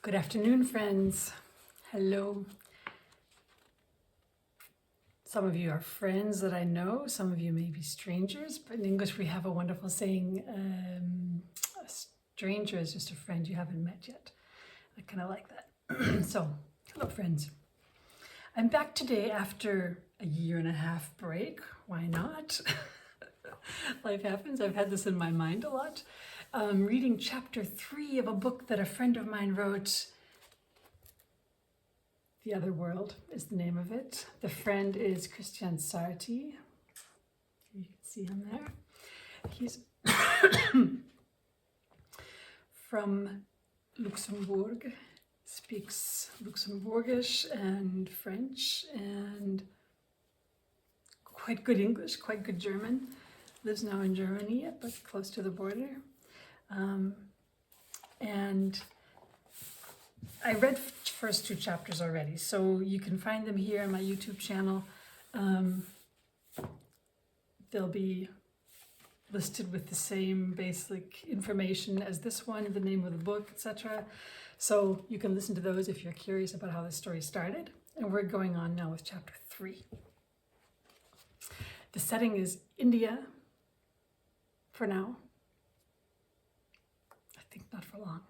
Good afternoon, friends. Hello. Some of you are friends that I know, some of you may be strangers, but in English we have a wonderful saying, a stranger is just a friend you haven't met yet. I kind of like that. So, hello friends. I'm back today after a 1.5 year break. Why not? Life happens. I've had this in my mind a lot. Reading chapter 3 of a book that a friend of mine wrote. The Other World is the name of it. The friend is Christian Sarti. You can see him there. He's from Luxembourg, speaks Luxembourgish and French and quite good English, quite good German. Lives now in Germany, but close to the border. And I read first 2 chapters already, so you can find them here on my YouTube channel. They'll be listed with the same basic information as this one, the name of the book, etc. So you can listen to those if you're curious about how the story started. And we're going on now with chapter 3. The setting is India for now. I think not for long.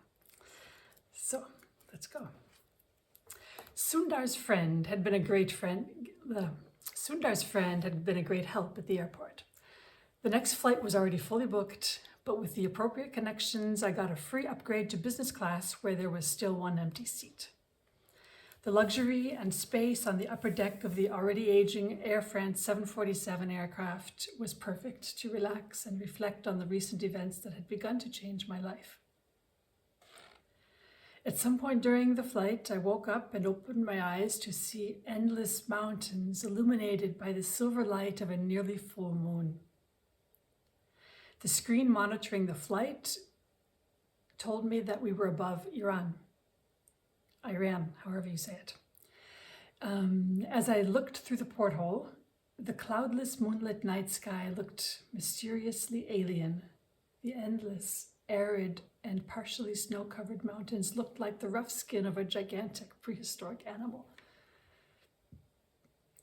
So let's go. Sundar's friend had been a great help at the airport. The next flight was already fully booked, but with the appropriate connections, I got a free upgrade to business class where there was still one empty seat. The luxury and space on the upper deck of the already aging Air France 747 aircraft was perfect to relax and reflect on the recent events that had begun to change my life. At some point during the flight, I woke up and opened my eyes to see endless mountains illuminated by the silver light of a nearly full moon. The screen monitoring the flight told me that we were above Iran, however you say it. As I looked through the porthole, the cloudless moonlit night sky looked mysteriously alien. The endless, arid, and partially snow-covered mountains looked like the rough skin of a gigantic prehistoric animal.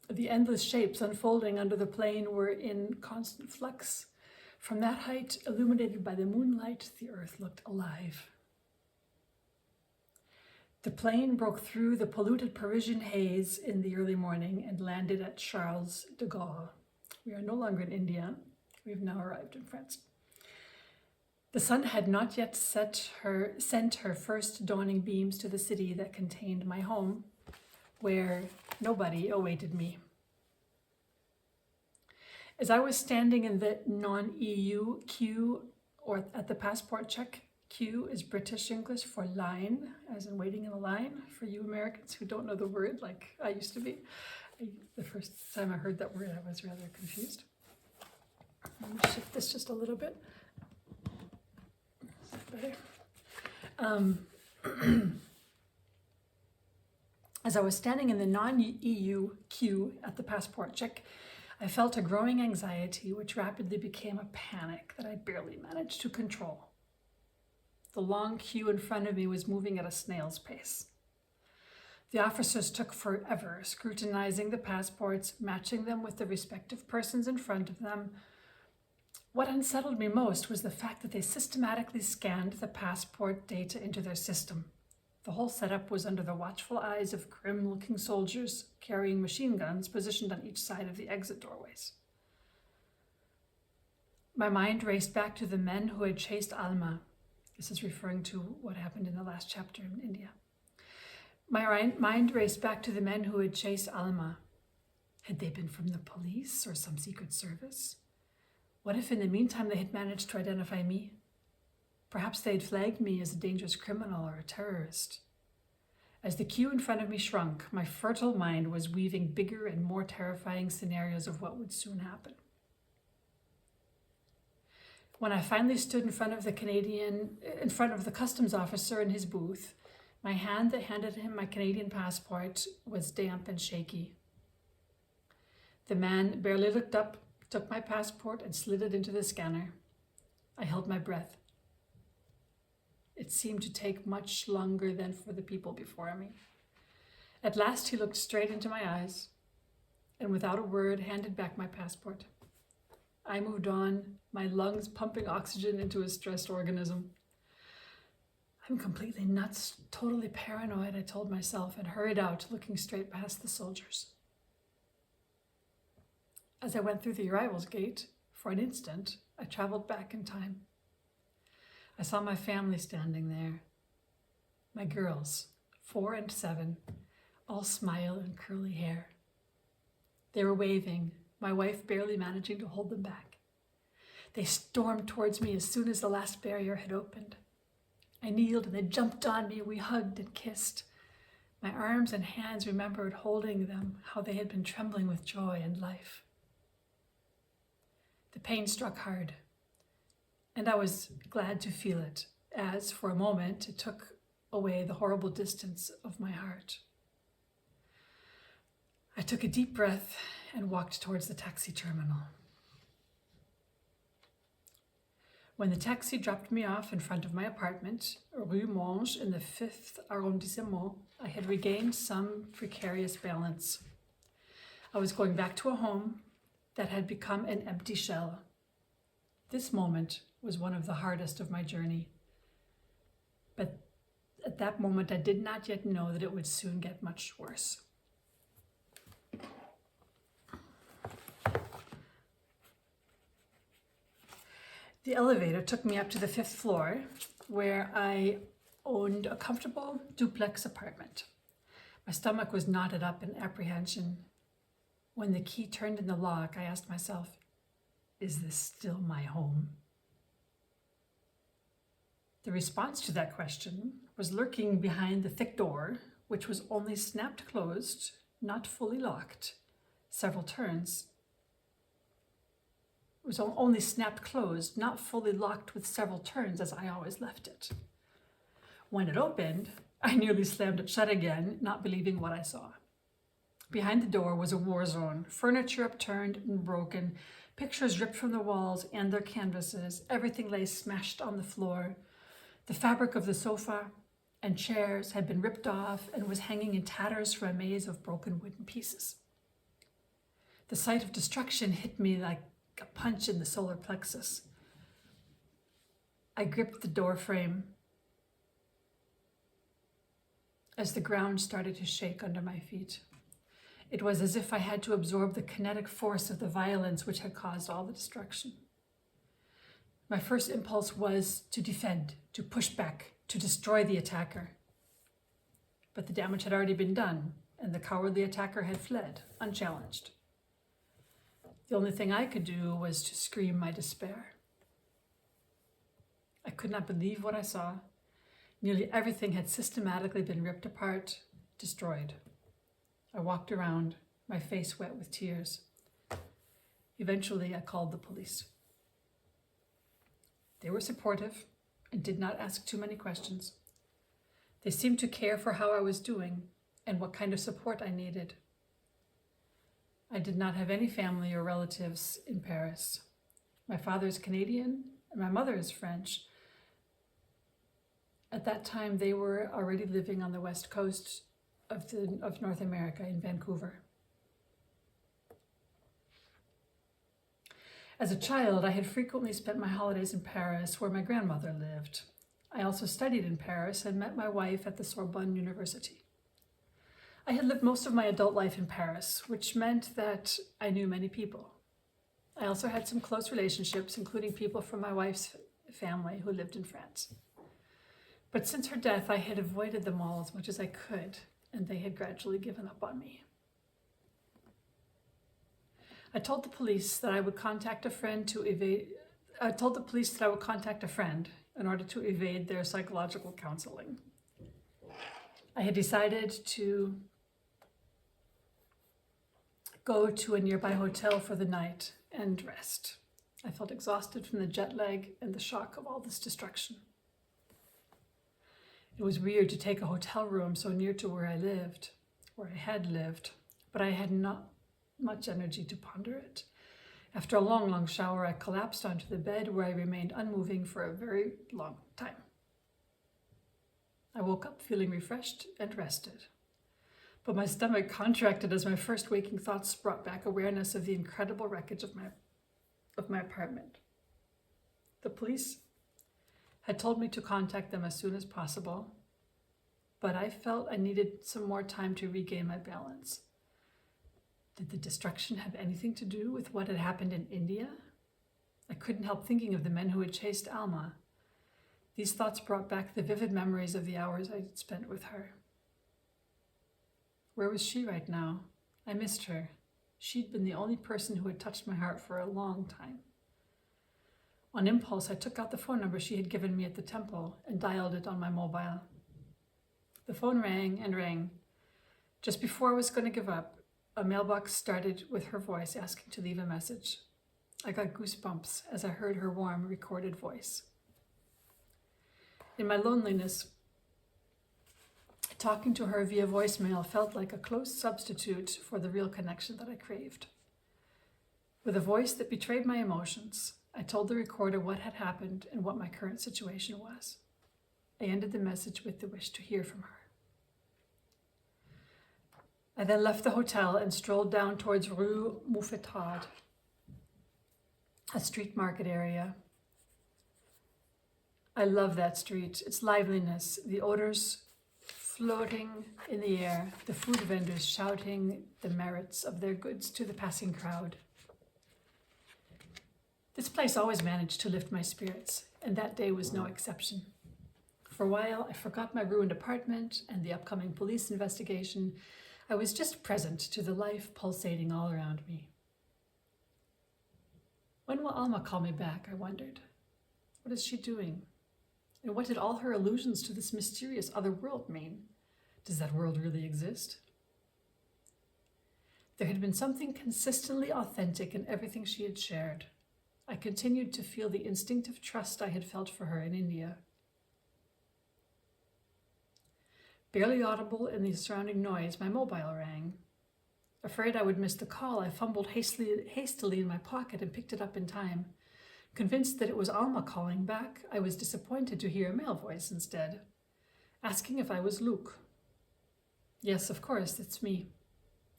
The endless shapes unfolding under the plane were in constant flux. From that height, illuminated by the moonlight, the earth looked alive. The plane broke through the polluted Parisian haze in the early morning and landed at Charles de Gaulle. We are no longer in India. We have now arrived in France. The sun had not yet sent her first dawning beams to the city that contained my home, where nobody awaited me. As I was standing in the non-EU queue, or at the passport check, queue is British English for line, as in waiting in a line, for you Americans who don't know the word like I used to be. The first time I heard that word, I was rather confused. Let me shift this just a little bit. Better. As I was standing in the non-EU queue at the passport check, I felt a growing anxiety which rapidly became a panic that I barely managed to control. The long queue in front of me was moving at a snail's pace. The officers took forever, scrutinizing the passports, matching them with the respective persons in front of them. What unsettled me most was the fact that they systematically scanned the passport data into their system. The whole setup was under the watchful eyes of grim-looking soldiers carrying machine guns positioned on each side of the exit doorways. My mind raced back to the men who had chased Alma. This is referring to what happened in the last chapter in India. My mind raced back to the men who had chased Alma. Had they been from the police or some secret service? What if in the meantime they had managed to identify me? Perhaps they had flagged me as a dangerous criminal or a terrorist. As the queue in front of me shrunk, my fertile mind was weaving bigger and more terrifying scenarios of what would soon happen. When I finally stood in front of the customs officer in his booth, my hand that handed him my Canadian passport was damp and shaky. The man barely looked up, took my passport and slid it into the scanner. I held my breath. It seemed to take much longer than for the people before me. At last he looked straight into my eyes and without a word handed back my passport. I moved on, my lungs pumping oxygen into a stressed organism. I'm completely nuts, totally paranoid, I told myself, and hurried out, looking straight past the soldiers. As I went through the arrivals gate, for an instant, I traveled back in time. I saw my family standing there. My girls, 4 and 7, all smile and curly hair. They were waving, my wife barely managing to hold them back. They stormed towards me as soon as the last barrier had opened. I kneeled and they jumped on me. We hugged and kissed. My arms and hands remembered holding them, how they had been trembling with joy and life. The pain struck hard, and I was glad to feel it, as for a moment it took away the horrible distance of my heart. I took a deep breath and walked towards the taxi terminal. When the taxi dropped me off in front of my apartment, Rue Monge in the 5th arrondissement, I had regained some precarious balance. I was going back to a home that had become an empty shell. This moment was one of the hardest of my journey. But at that moment, I did not yet know that it would soon get much worse. The elevator took me up to the 5th floor, where I owned a comfortable duplex apartment. My stomach was knotted up in apprehension. When the key turned in the lock, I asked myself, is this still my home? The response to that question was lurking behind the thick door, which was only snapped closed, not fully locked. Several turns. It was only snapped closed, not fully locked with several turns as I always left it. When it opened, I nearly slammed it shut again, not believing what I saw. Behind the door was a war zone, furniture upturned and broken, pictures ripped from the walls and their canvases. Everything lay smashed on the floor. The fabric of the sofa and chairs had been ripped off and was hanging in tatters from a maze of broken wooden pieces. The sight of destruction hit me like a punch in the solar plexus. I gripped the door frame as the ground started to shake under my feet. It was as if I had to absorb the kinetic force of the violence which had caused all the destruction. My first impulse was to defend, to push back, to destroy the attacker. But the damage had already been done, and the cowardly attacker had fled, unchallenged. The only thing I could do was to scream my despair. I could not believe what I saw. Nearly everything had systematically been ripped apart, destroyed. I walked around, my face wet with tears. Eventually, I called the police. They were supportive and did not ask too many questions. They seemed to care for how I was doing and what kind of support I needed. I did not have any family or relatives in Paris. My father is Canadian and my mother is French. At that time, they were already living on the west coast of North America in Vancouver. As a child, I had frequently spent my holidays in Paris, where my grandmother lived. I also studied in Paris and met my wife at the Sorbonne University. I had lived most of my adult life in Paris, which meant that I knew many people. I also had some close relationships, including people from my wife's family who lived in France. But since her death, I had avoided them all as much as I could, and they had gradually given up on me. I told the police that I would contact a friend in order to evade their psychological counseling. I had decided to go to a nearby hotel for the night and rest. I felt exhausted from the jet lag and the shock of all this destruction. It was weird to take a hotel room so near to where I had lived, but I had not much energy to ponder it. After a long shower, I collapsed onto the bed where I remained unmoving for a very long time. I woke up feeling refreshed and rested. But my stomach contracted as my first waking thoughts brought back awareness of the incredible wreckage of my apartment. The police had told me to contact them as soon as possible, but I felt I needed some more time to regain my balance. Did the destruction have anything to do with what had happened in India? I couldn't help thinking of the men who had chased Alma. These thoughts brought back the vivid memories of the hours I had spent with her. Where was she right now? I missed her. She'd been the only person who had touched my heart for a long time. On impulse, I took out the phone number she had given me at the temple and dialed it on my mobile. The phone rang and rang. Just before I was going to give up, a mailbox started with her voice asking to leave a message. I got goosebumps as I heard her warm, recorded voice. In my loneliness, talking to her via voicemail felt like a close substitute for the real connection that I craved. With a voice that betrayed my emotions, I told the recorder what had happened and what my current situation was. I ended the message with the wish to hear from her. I then left the hotel and strolled down towards Rue Mouffetard, a street market area. I love that street, its liveliness, the odors floating in the air, the food vendors shouting the merits of their goods to the passing crowd. This place always managed to lift my spirits, and that day was no exception. For a while, I forgot my ruined apartment and the upcoming police investigation. I was just present to the life pulsating all around me. When will Alma call me back, I wondered. What is she doing? And what did all her allusions to this mysterious other world mean? Does that world really exist? There had been something consistently authentic in everything she had shared. I continued to feel the instinctive trust I had felt for her in India. Barely audible in the surrounding noise, my mobile rang. Afraid I would miss the call, I fumbled hastily in my pocket and picked it up in time. Convinced that it was Alma calling back, I was disappointed to hear a male voice instead, asking if I was Luke. Yes, of course, it's me,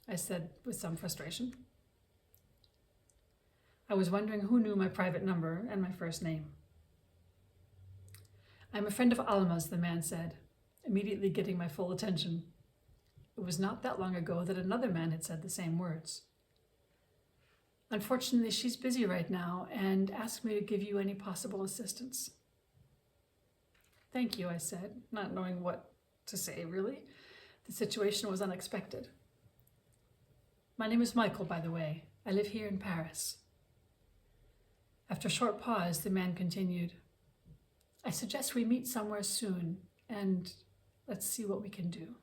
I said with some frustration. I was wondering who knew my private number and my first name. I'm a friend of Alma's, the man said, immediately getting my full attention. It was not that long ago that another man had said the same words. Unfortunately, she's busy right now and asked me to give you any possible assistance. Thank you, I said, not knowing what to say, really. The situation was unexpected. My name is Michael, by the way. I live here in Paris. After a short pause, the man continued, I suggest we meet somewhere soon, and let's see what we can do.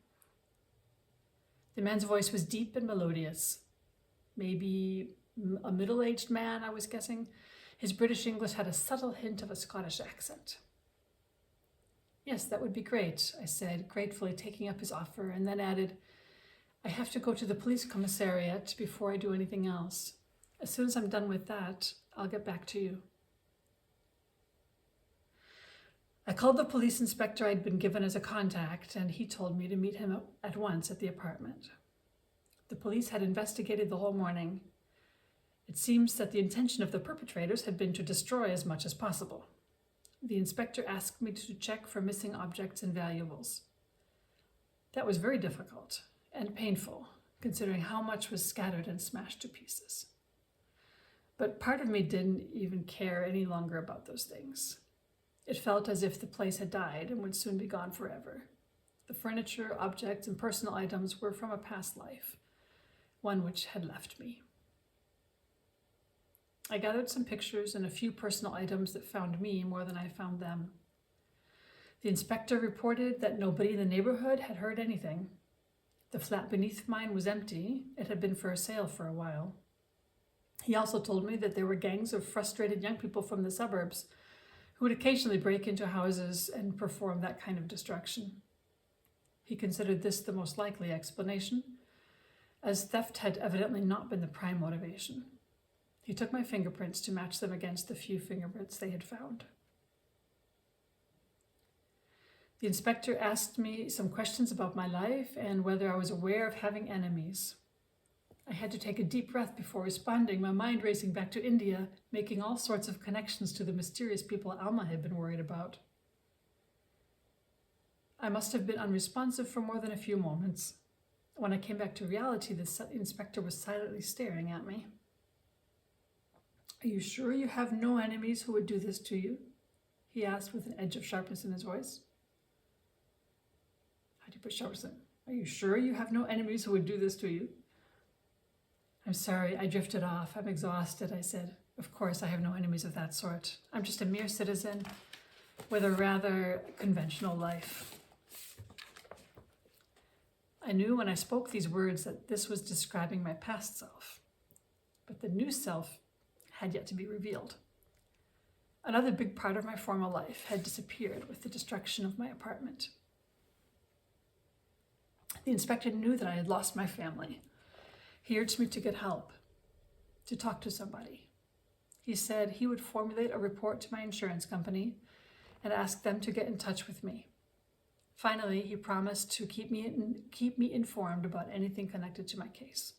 The man's voice was deep and melodious. Maybe a middle-aged man, I was guessing. His British English had a subtle hint of a Scottish accent. Yes, that would be great, I said, gratefully taking up his offer, and then added, I have to go to the police commissariat before I do anything else. As soon as I'm done with that, I'll get back to you. I called the police inspector I'd been given as a contact, and he told me to meet him at once at the apartment. The police had investigated the whole morning. It seems that the intention of the perpetrators had been to destroy as much as possible. The inspector asked me to check for missing objects and valuables. That was very difficult and painful, considering how much was scattered and smashed to pieces. But part of me didn't even care any longer about those things. It felt as if the place had died and would soon be gone forever. The furniture, objects, and personal items were from a past life, one which had left me. I gathered some pictures and a few personal items that found me more than I found them. The inspector reported that nobody in the neighborhood had heard anything. The flat beneath mine was empty. It had been for sale for a while. He also told me that there were gangs of frustrated young people from the suburbs who would occasionally break into houses and perform that kind of destruction. He considered this the most likely explanation, as theft had evidently not been the prime motivation. He took my fingerprints to match them against the few fingerprints they had found. The inspector asked me some questions about my life and whether I was aware of having enemies. I had to take a deep breath before responding, my mind racing back to India, making all sorts of connections to the mysterious people Alma had been worried about. I must have been unresponsive for more than a few moments. When I came back to reality, the inspector was silently staring at me. "Are you sure you have no enemies who would do this to you?" he asked with an edge of sharpness in his voice. How do you put sharpness in? "Are you sure you have no enemies who would do this to you?" "I'm sorry, I drifted off. I'm exhausted," I said. "Of course, I have no enemies of that sort. I'm just a mere citizen with a rather conventional life." I knew when I spoke these words that this was describing my past self, but the new self had yet to be revealed. Another big part of my former life had disappeared with the destruction of my apartment. The inspector knew that I had lost my family. He urged me to get help, to talk to somebody. He said he would formulate a report to my insurance company and ask them to get in touch with me. Finally, he promised to keep me informed about anything connected to my case.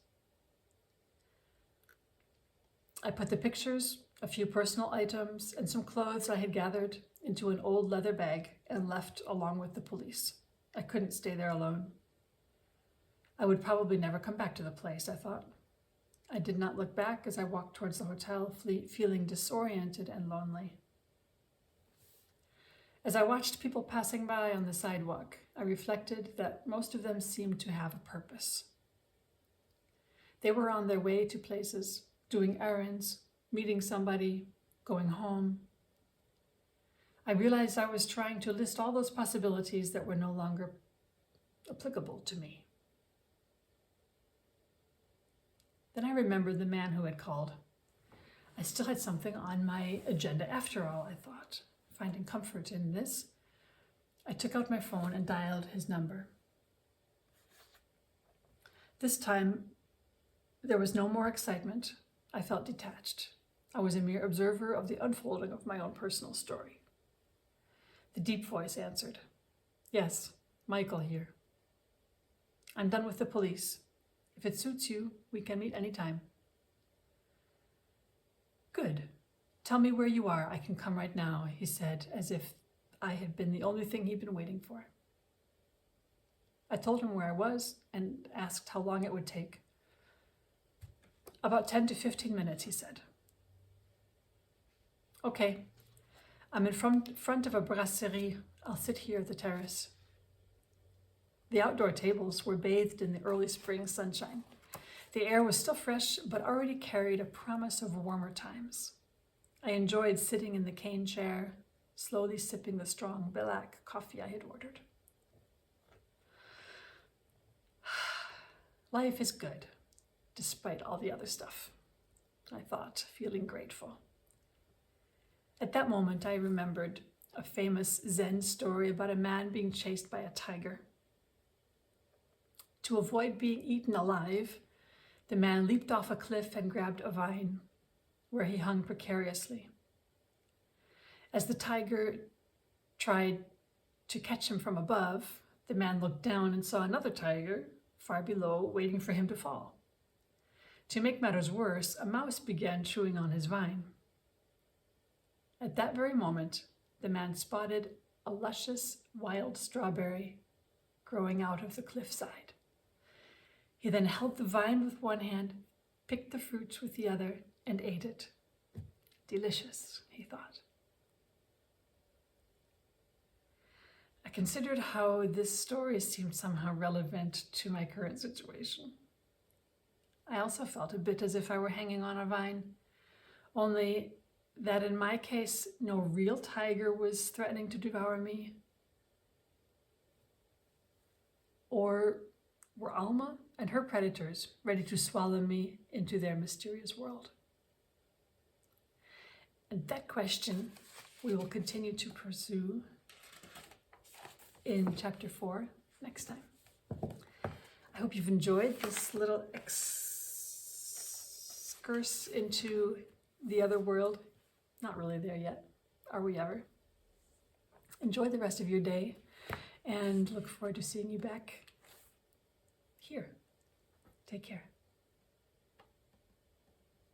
I put the pictures, a few personal items, and some clothes I had gathered into an old leather bag and left along with the police. I couldn't stay there alone. I would probably never come back to the place, I thought. I did not look back as I walked towards the hotel, feeling disoriented and lonely. As I watched people passing by on the sidewalk, I reflected that most of them seemed to have a purpose. They were on their way to places, doing errands, meeting somebody, going home. I realized I was trying to list all those possibilities that were no longer applicable to me. Then I remembered the man who had called. I still had something on my agenda after all, I thought. Finding comfort in this, I took out my phone and dialed his number. This time, there was no more excitement. I felt detached. I was a mere observer of the unfolding of my own personal story. The deep voice answered. "Yes, Michael here. I'm done with the police. If it suits you, we can meet anytime." "Good. Tell me where you are. I can come right now," he said, as if I had been the only thing he'd been waiting for. I told him where I was and asked how long it would take. "About 10 to 15 minutes, he said. "Okay. I'm in front of a brasserie. I'll sit here at the terrace." The outdoor tables were bathed in the early spring sunshine. The air was still fresh, but already carried a promise of warmer times. I enjoyed sitting in the cane chair, slowly sipping the strong black coffee I had ordered. Life is good, despite all the other stuff, I thought, feeling grateful. At that moment, I remembered a famous Zen story about a man being chased by a tiger. To avoid being eaten alive, the man leaped off a cliff and grabbed a vine, where he hung precariously. As the tiger tried to catch him from above, the man looked down and saw another tiger far below, waiting for him to fall. To make matters worse, a mouse began chewing on his vine. At that very moment, the man spotted a luscious wild strawberry growing out of the cliffside. He then held the vine with one hand, picked the fruit with the other, and ate it. Delicious, he thought. I considered how this story seemed somehow relevant to my current situation. I also felt a bit as if I were hanging on a vine, only that in my case, no real tiger was threatening to devour me. Or were Alma and her predators ready to swallow me into their mysterious world? And that question we will continue to pursue in chapter 4 next time. I hope you've enjoyed this little excursus into the other world. Not really there yet. Are we ever? Enjoy the rest of your day. and look forward to seeing you back here. Take care.